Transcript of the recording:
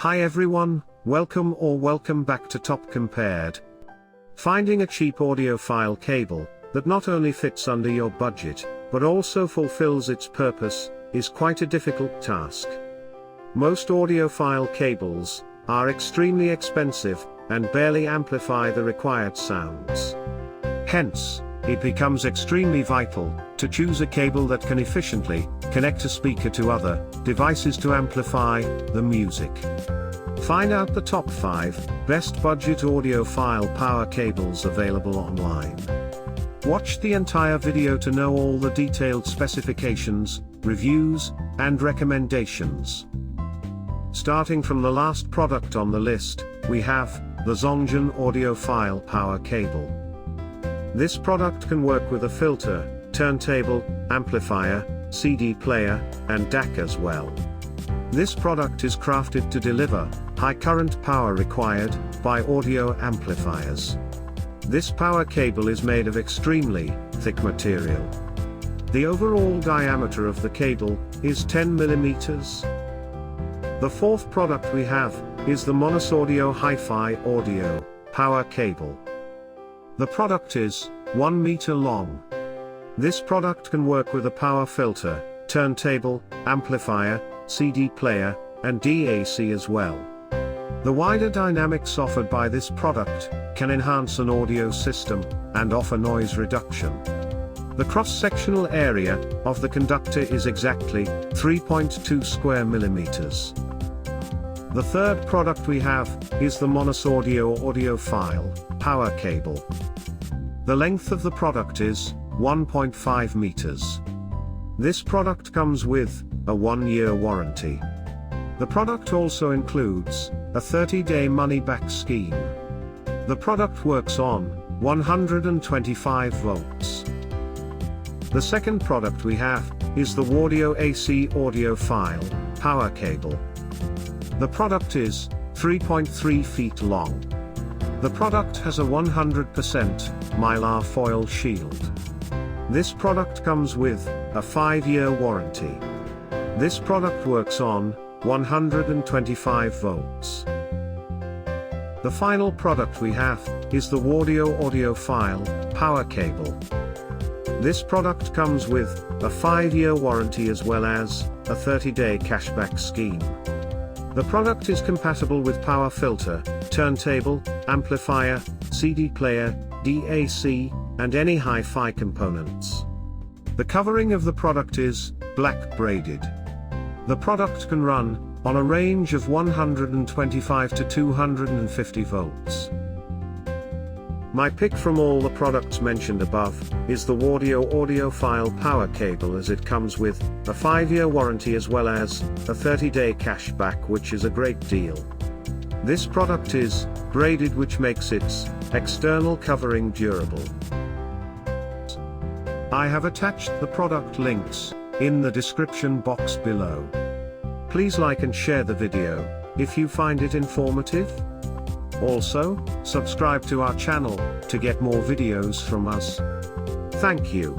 Hi everyone, welcome back to Top Compared. Finding a cheap audiophile cable that not only fits under your budget, but also fulfills its purpose, is quite a difficult task. Most audiophile cables are extremely expensive and barely amplify the required sounds. Hence, it becomes extremely vital to choose a cable that can efficiently connect a speaker to other devices to amplify the music. Find out the top 5 best budget audiophile power cables available online. Watch the entire video to know all the detailed specifications, reviews, and recommendations. Starting from the last product on the list, we have the Zongjun Audiophile Power Cable. This product can work with a filter, turntable, amplifier, CD player, and DAC as well. This product is crafted to deliver high current power required by audio amplifiers. This power cable is made of extremely thick material. The overall diameter of the cable is 10 mm. The fourth product we have is the Monosaudio HiFi audio power cable. The product is 1 meter long. This product can work with a power filter, turntable, amplifier, CD player, and DAC as well. The wider dynamics offered by this product can enhance an audio system and offer noise reduction. The cross-sectional area of the conductor is exactly 3.2 square millimeters. The third product we have is the Monosaudio Audiophile Power Cable. The length of the product is 1.5 meters. This product comes with a 1-year warranty. The product also includes a 30-day money-back scheme. The product works on 125 volts. The second product we have is the WAudio AC Audiophile Power Cable. The product is 3.3 feet long. The product has a 100% mylar foil shield. This product comes with a 5-year warranty. This product works on 125 volts. The final product we have is the WAudio Audiophile Power Cable. This product comes with a 5-year warranty as well as a 30-day cashback scheme. The product is compatible with power filter, turntable, amplifier, CD player, DAC, and any HiFi components. The covering of the product is black braided. The product can run on a range of 125 to 250 volts. My pick from all the products mentioned above is the WAudio Audiophile Power Cable, as it comes with a 5-year warranty as well as a 30-day cashback, which is a great deal. This product is braided, which makes its external covering durable. I have attached the product links in the description box below. Please like and share the video if you find it informative. Also, subscribe to our channel to get more videos from us. Thank you.